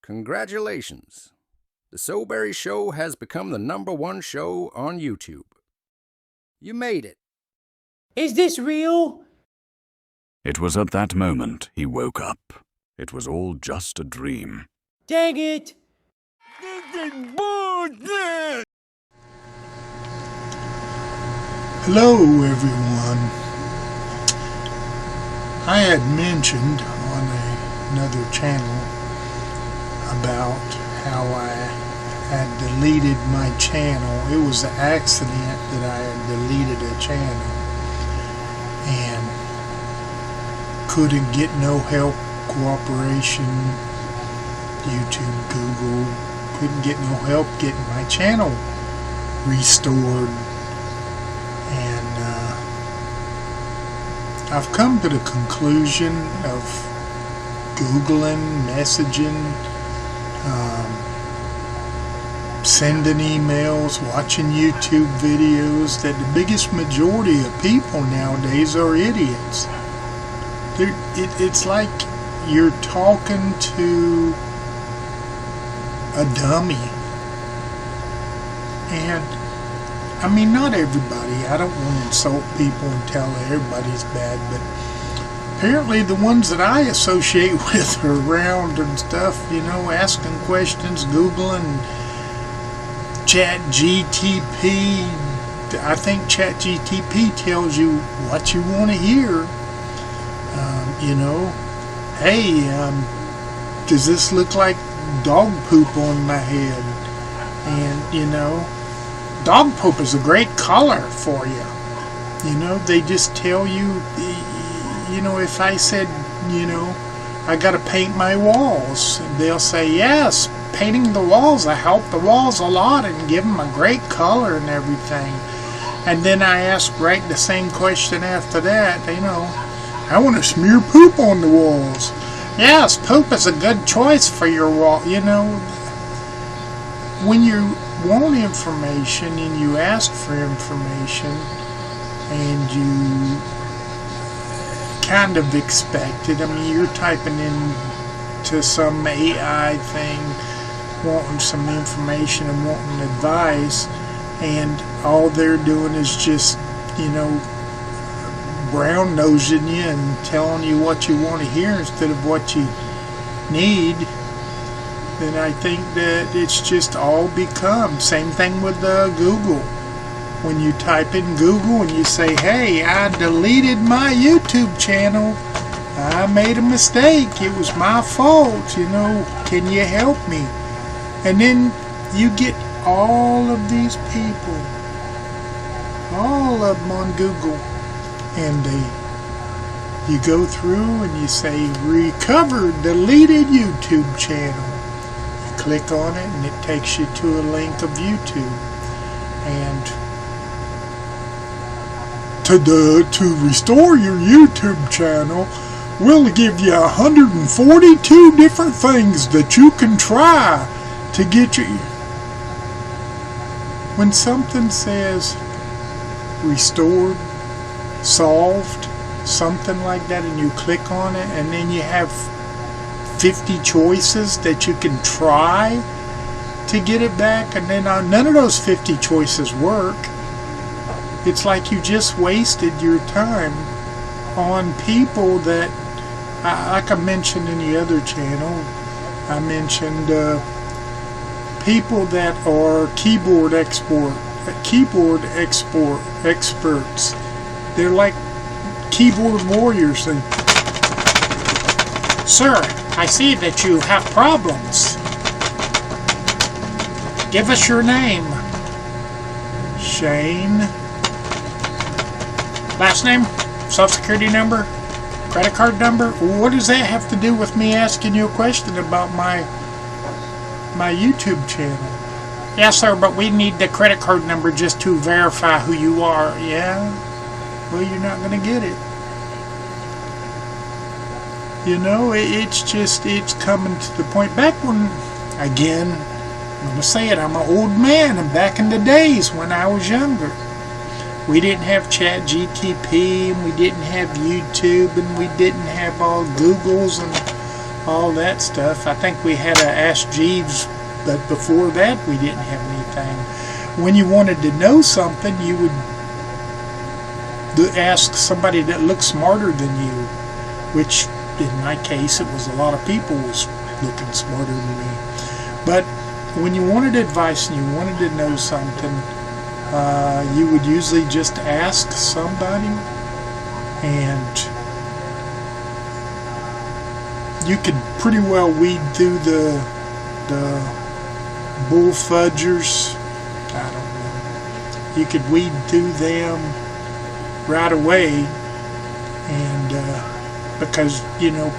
Congratulations! The SoBerry Show has become the #1 show on YouTube. You made it. Is this real? It was at that moment he woke up. It was all just a dream. Dang it! Hello everyone. I had mentioned on another channel about how I had deleted my channel. It was an accident that I had deleted a channel and couldn't get no help, cooperation, YouTube, Google, couldn't get no help getting my channel restored. And I've come to the conclusion of Googling, messaging, sending emails, watching YouTube videos, that the biggest majority of people nowadays are idiots. It's like you're talking to a dummy. And I mean, not everybody. I don't want to insult people and tell everybody's bad, but apparently the ones that I associate with are around and stuff, you know, asking questions, Googling, ChatGTP. I think ChatGTP tells you what you want to hear. You know, hey, does this look like dog poop on my head? And, you know, dog poop is a great color for you. You know, they just tell you, you know, if I said, you know, I got to paint my walls, they'll say, yes, painting the walls, I help the walls a lot and give them a great color and everything. And then I ask right the same question after that, you know, I want to smear poop on the walls. Yes, poop is a good choice for your wall. You know, when you want information and you ask for information and you kind of expect it. I mean, you're typing into some AI thing, wanting some information and wanting advice, and all they're doing is just, you know, brown nosing you and telling you what you want to hear instead of what you need. Then I think that it's just all become. Same thing with Google. When you type in Google and you say, hey, I deleted my YouTube channel. I made a mistake. It was my fault. You know, can you help me? And then you get all of these people, all of them on Google. And you go through and you say, recover deleted YouTube channel. Click on it and it takes you to a link of YouTube, and to restore your YouTube channel, we'll give you 142 different things that you can try to get you. When something says restored, solved, something like that, and you click on it, and then you have 50 choices that you can try to get it back, and then none of those 50 choices work. It's like you just wasted your time on people that, like I mentioned in the other channel, I mentioned people that are keyboard experts. They're like keyboard warriors. And sir, I see that you have problems. Give us your name. Shane. Last name? Social security number? Credit card number? What does that have to do with me asking you a question about my YouTube channel? Yes, sir, but we need the credit card number just to verify who you are. Yeah? Well, you're not going to get it. You know, it's coming to the point. Back when, again, I'm going to say it, I'm an old man, and back in the days when I was younger, we didn't have ChatGTP, and we didn't have YouTube, and we didn't have all Googles and all that stuff. I think we had a Ask Jeeves, but before that we didn't have anything. When you wanted to know something, you would ask somebody that looked smarter than you, which in my case it was a lot of people was looking smarter than me. But when you wanted advice and you wanted to know something, you would usually just ask somebody, and you could pretty well weed through the bull fudgers. I don't know. You could weed through them right away, and because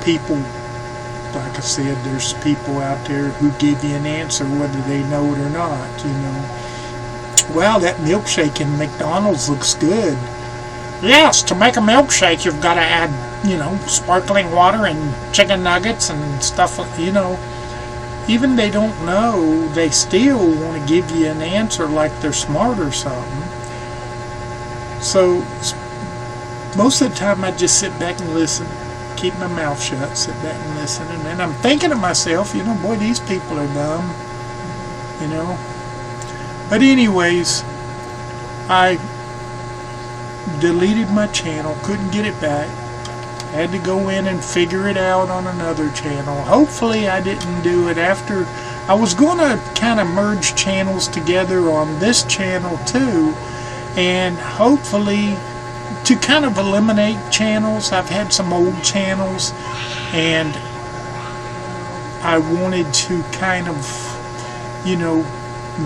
people, like I said, there's people out there who give you an answer whether they know it or not. Well, that milkshake in McDonald's looks good. Yes, to make a milkshake, you've got to add, sparkling water and chicken nuggets and stuff. Even they don't know, they still want to give you an answer like they're smart or something. So most of the time I just sit back and listen, keep my mouth shut, sit back and listen, and then I'm thinking to myself, boy, these people are dumb, But anyways, I deleted my channel, couldn't get it back. Had to go in and figure it out on another channel. Hopefully I didn't do it after. I was going to kind of merge channels together on this channel too, and hopefully to kind of eliminate channels. I've had some old channels, and I wanted to kind of,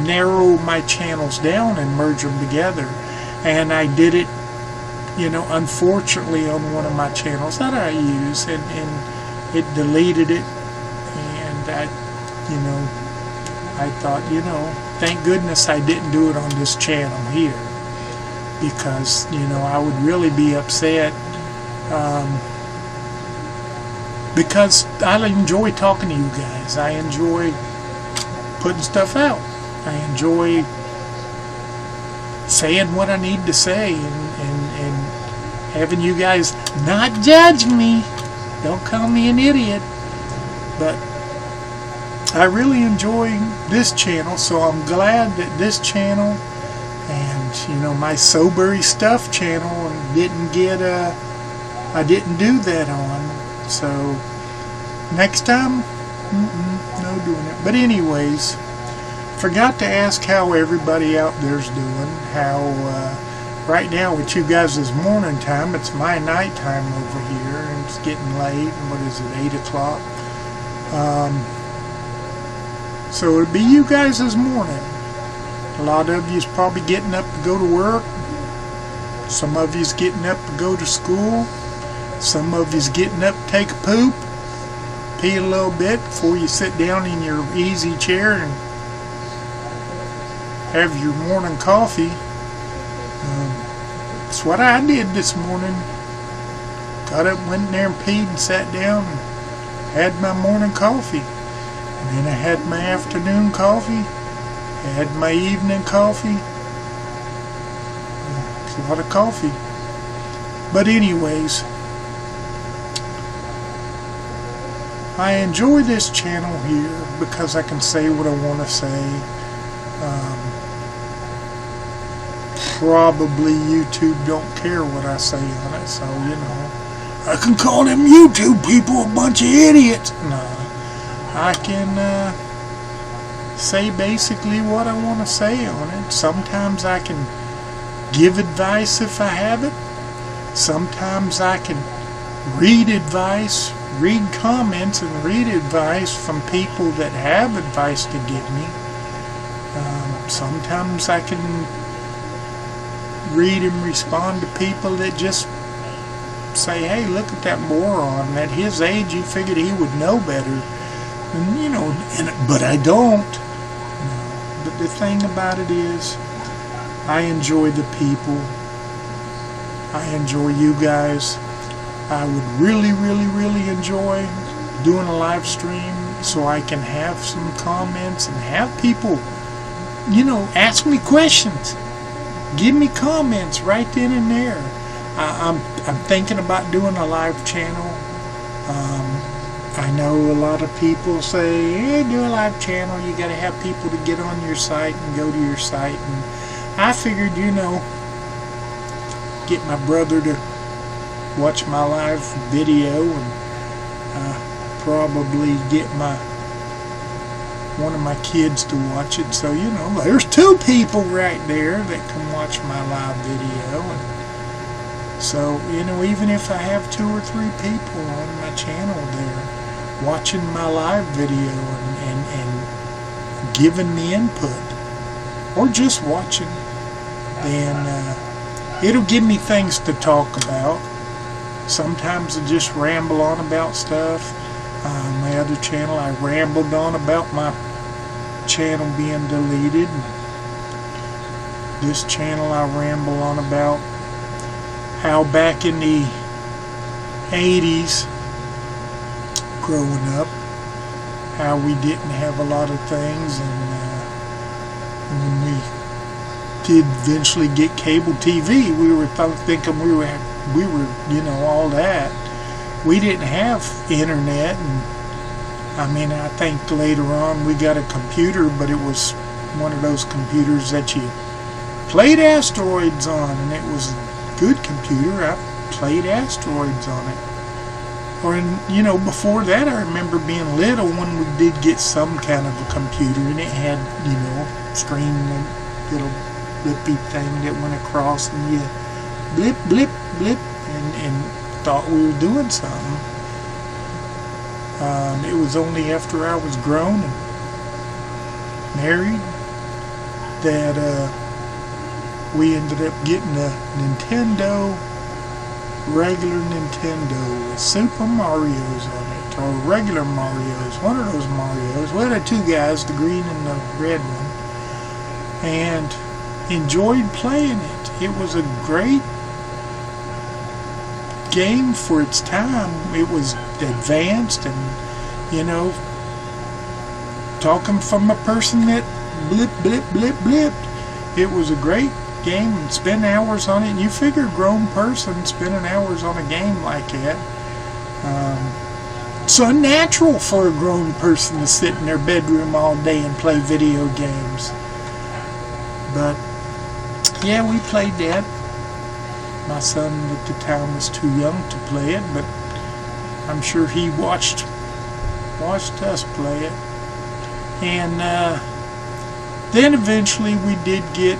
narrow my channels down and merge them together. And I did it, unfortunately on one of my channels that I use, and it deleted it. And I thought, thank goodness I didn't do it on this channel here, because, I would really be upset, because I enjoy talking to you guys. I enjoy putting stuff out. I enjoy saying what I need to say, and having you guys not judge me. Don't call me an idiot. But I really enjoy this channel, so I'm glad that this channel and my SoBerry Stuff channel didn't get I didn't do that on. So next time, no doing it. But anyways, forgot to ask how everybody out there's doing. How right now with you guys is morning time. It's my night time over here, and it's getting late. What is it, 8 o'clock? So it'll be you guys this morning. A lot of you's probably getting up to go to work. Some of you's getting up to go to school. Some of you's getting up to take a poop, pee a little bit before you sit down in your easy chair and have your morning coffee. That's what I did this morning. Got up, went in there and peed and sat down and had my morning coffee. And then I had my afternoon coffee, had my evening coffee. It's a lot of coffee. But anyways, I enjoy this channel here because I can say what I want to say. Probably YouTube don't care what I say on it, so I can call them YouTube people a bunch of idiots. No, I can say basically what I want to say on it. Sometimes I can give advice if I have it. Sometimes I can read advice, read comments and read advice from people that have advice to give me. Sometimes I can read and respond to people that just say, hey, look at that moron. At his age, you figured he would know better. And, but I don't. No. But the thing about it is, I enjoy the people. I enjoy you guys. I would really, really, really enjoy doing a live stream so I can have some comments and have people, ask me questions. Give me comments right then and there. I'm thinking about doing a live channel I know a lot of people say, hey, do a live channel, you got to have people to get on your site and go to your site. And I figured, get my brother to watch my live video and probably get one of my kids to watch it. So, there's 2 people right there that can watch my live video. And so, even if I have 2 or 3 people on my channel there watching my live video and giving me input, or just watching, then it'll give me things to talk about. Sometimes I just ramble on about stuff. My other channel, I rambled on about my channel being deleted. This channel, I ramble on about how back in the 80s, growing up, how we didn't have a lot of things, and when we did eventually get cable TV, we were thinking we were all that. We didn't have internet, and I think later on we got a computer, but it was one of those computers that you played asteroids on, and it was a good computer. I played asteroids on it. Before that, I remember being little when we did get some kind of a computer, and it had, screen, a little blippy thing that went across, and you blip, blip, blip, and thought we were doing something. It was only after I was grown and married that we ended up getting a regular Nintendo with Super Mario's on it, or regular Mario's, one of those Mario's. We had 2 guys, the green and the red one, and enjoyed playing it. It was a great game for its time. It was advanced, and talking from a person that blip, blip, blip, blipped, it was a great game, and spend hours on it. And you figure a grown person spending hours on a game like that, it's unnatural for a grown person to sit in their bedroom all day and play video games. But yeah, we played that. My son at the time was too young to play it, but I'm sure he watched us play it. And then eventually we did get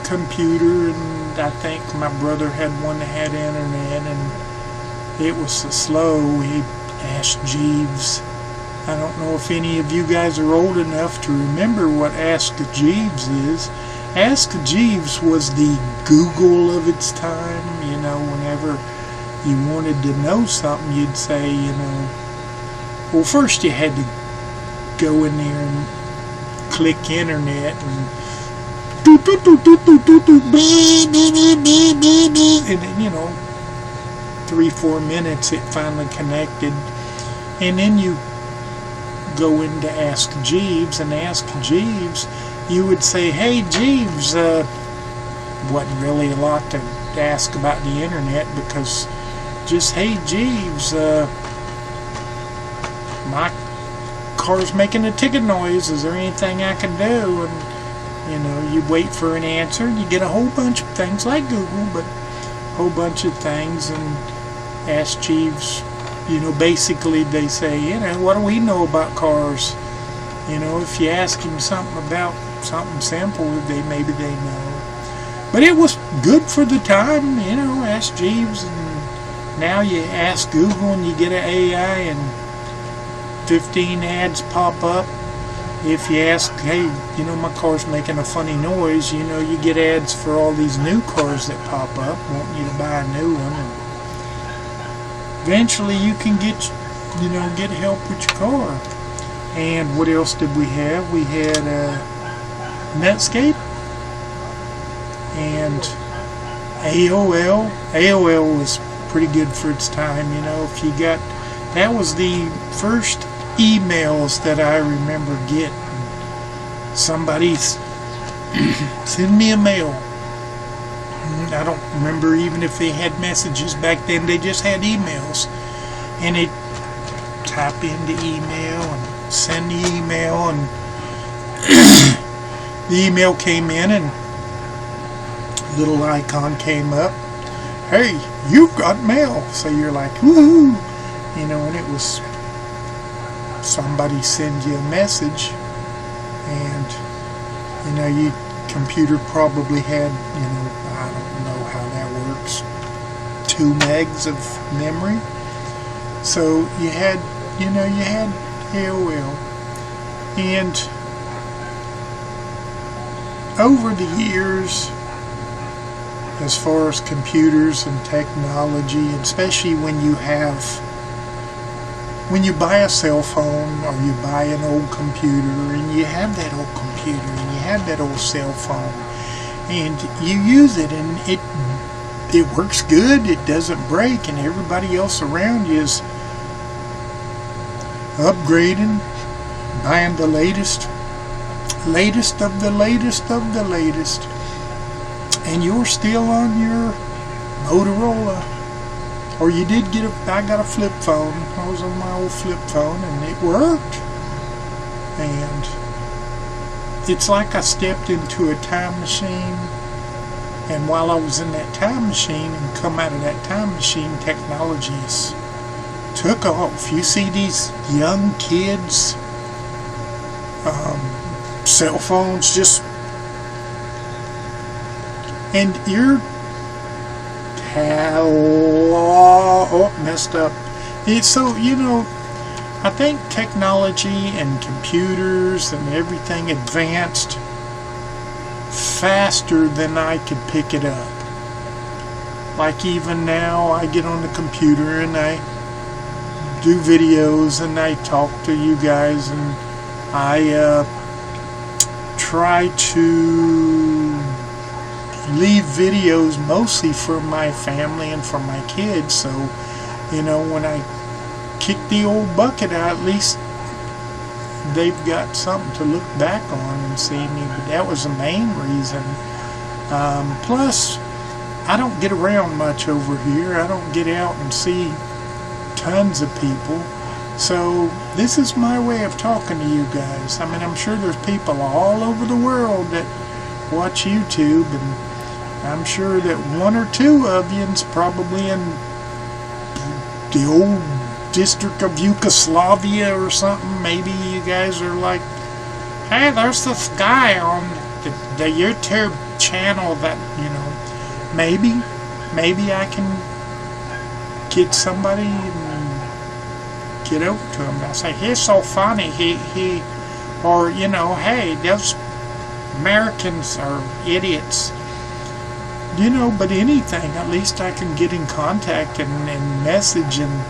computer, and I think my brother had one that had internet, and it was so slow. He asked Jeeves. I don't know if any of you guys are old enough to remember what Ask Jeeves is. Ask Jeeves was the Google of its time. Whenever you wanted to know something, you'd say, well, first you had to go in there and click internet, and then 3-4 minutes it finally connected, and then you go into Ask Jeeves, and Ask Jeeves, you would say, hey Jeeves, wasn't really a lot to ask about the internet, because just, hey Jeeves, my car's making a ticket noise, is there anything I can do? And you wait for an answer, and you get a whole bunch of things like Google, but a whole bunch of things. And Ask Jeeves, basically they say, what do we know about cars? If you ask him something about something simple, maybe they know. But it was good for the time, Ask Jeeves, and now you ask Google and you get an AI, and 15 ads pop up. If you ask, hey, my car's making a funny noise, you get ads for all these new cars that pop up, wanting you to buy a new one. And eventually you can get help with your car. And what else did we have? We had Netscape and AOL. AOL was pretty good for its time. If you got, that was the first emails that I remember getting. Somebody send me a mail. I don't remember even if they had messages back then. They just had emails, and it type into email and send the email, and the email came in and a little icon came up. Hey, you've got mail. So you're like, woohoo, and it was somebody sends you a message, and your computer probably had, I don't know how that works, 2 megs of memory. So you had AOL. And over the years, as far as computers and technology, especially when you buy a cell phone or you buy an old computer, and you have that old computer and you have that old cell phone, and you use it, and it works good, it doesn't break, and everybody else around you is upgrading, buying the latest of the latest of the latest, and you're still on your Motorola. Or you did I got a flip phone. I was on my old flip phone, and it worked. And it's like I stepped into a time machine, and while I was in that time machine and come out of that time machine, technologies took off. You see these young kids, cell phones and you're messed up. So, I think technology and computers and everything advanced faster than I could pick it up. Like even now, I get on the computer and I do videos and I talk to you guys, and I try to leave videos mostly for my family and for my kids. So, when I kick the old bucket out, at least they've got something to look back on and see me. But that was the main reason. Plus, I don't get around much over here. I don't get out and see tons of people. So this is my way of talking to you guys. I mean, I'm sure there's people all over the world that watch YouTube, and I'm sure that 1 or 2 of you's probably in the old district of Yugoslavia or something. Maybe you guys are like, hey, there's this guy on the YouTube channel that, maybe I can get somebody and get over to him. I say, he's so funny, or, hey, those Americans are idiots. But anything, at least I can get in contact and message and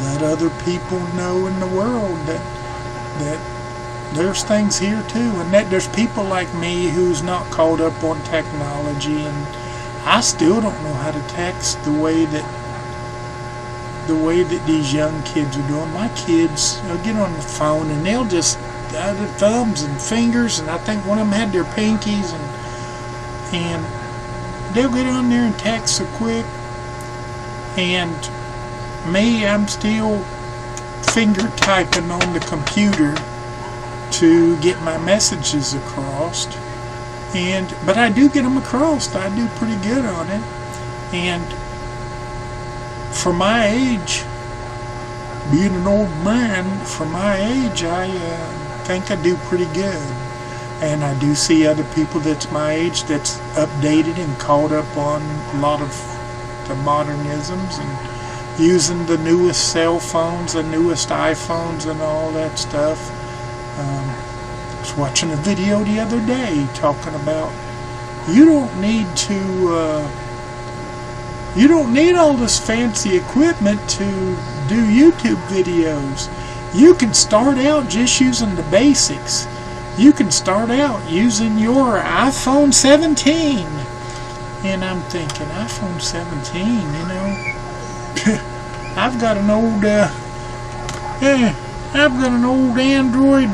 let other people know in the world that there's things here too, and that there's people like me who's not caught up on technology, and I still don't know how to text the way that these young kids are doing. My kids, they'll get on the phone and they'll just their thumbs and fingers, and I think one of them had their pinkies, and they'll get on there and text so quick. And me, I'm still finger typing on the computer to get my messages across. But I do get them across. I do pretty good on it. And for my age, being an old man, for my age, I think I do pretty good. And I do see other people that's my age that's updated and caught up on a lot of the modernisms and using the newest cell phones, the newest iPhones and all that stuff. I was watching a video the other day talking about you don't need all this fancy equipment to do YouTube videos. You can start out just using the basics. You can start out using your iPhone 17. And I'm thinking, iPhone 17, I've got an old Android.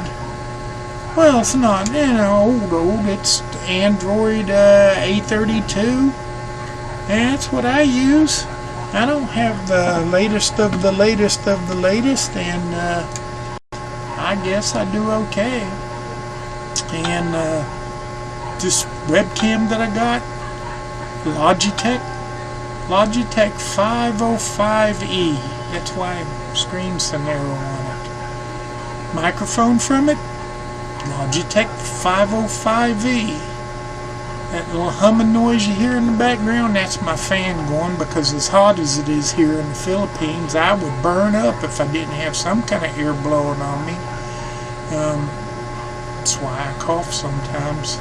Well, it's not, old. It's Android A32. And that's what I use. I don't have the latest of the latest of the latest, and I guess I do okay. And this webcam that I got, Logitech 505E. That's why screen so narrow on it. Microphone from it, Logitech 505E. That little humming noise you hear in the background, that's my fan going, because as hot as it is here in the Philippines, I would burn up if I didn't have some kind of air blowing on me. That's why I cough sometimes.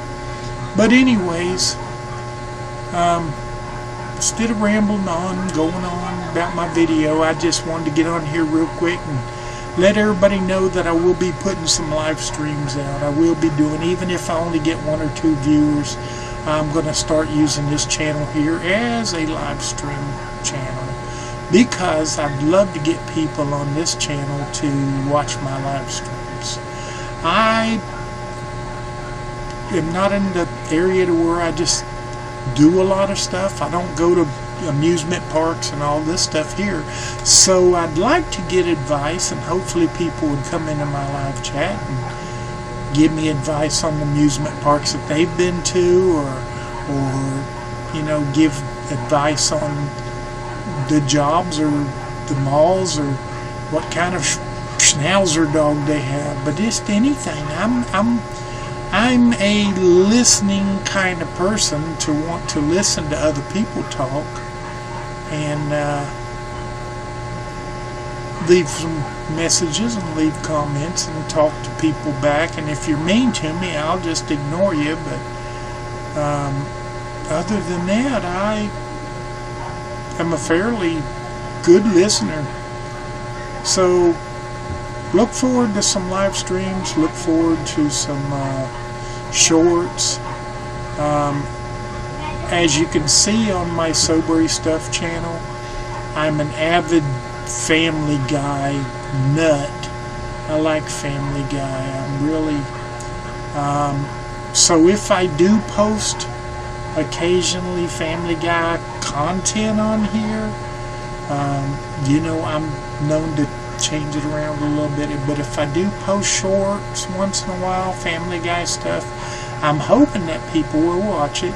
But anyways, instead of rambling on, going on about my video, I just wanted to get on here real quick and let everybody know that I will be putting some live streams out. I will be doing, even if I only get 1 or 2 viewers, I'm going to start using this channel here as a live stream channel, because I'd love to get people on this channel to watch my live streams. I am not in the area to where I just do a lot of stuff. I don't go to amusement parks and all this stuff here. So I'd like to get advice, and hopefully people would come into my live chat and give me advice on the amusement parks that they've been to, or you know, give advice on the jobs or the malls, or what kind of schnauzer dog they have. But just anything. I'm a listening kind of person, to want to listen to other people talk and leave some messages and leave comments and talk to people back. And if you're mean to me, I'll just ignore you. But other than that, I am a fairly good listener. So look forward to some live streams. Look forward to some shorts. As you can see on my SoBerry Stuff channel, I'm an avid Family Guy nut. I like Family Guy. I'm really so if I do post occasionally Family Guy content on here, you know, I'm known to change it around a little bit. But if I do post shorts once in a while, Family Guy stuff, I'm hoping that people will watch it.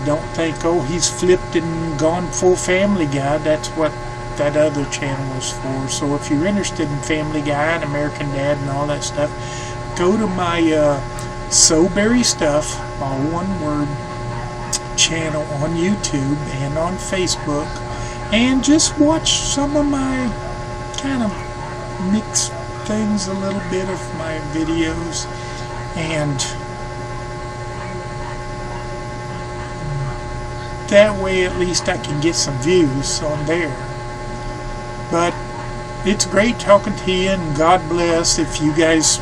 Don't think, oh, he's flipped and gone full Family Guy. That's what that other channel is for. So if you're interested in Family Guy and American Dad and all that stuff, go to my SoBerry Stuff, all one word, channel on YouTube and on Facebook, and just watch some of my kind of mix things, a little bit of my videos, and that way at least I can get some views on there. But it's great talking to you, and God bless. If you guys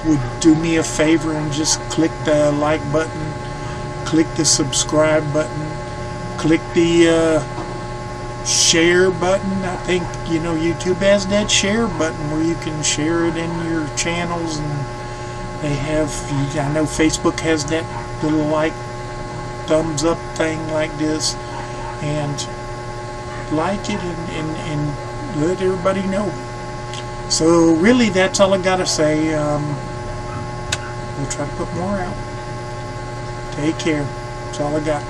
would do me a favor and just click the like button, click the subscribe button, click the share button. I think, you know, YouTube has that share button where you can share it in your channels, and they have, I know Facebook has that little like thumbs up thing like this, and like it and let everybody know. So really, that's all I gotta say. We'll try to put more out. Take care. That's all I got.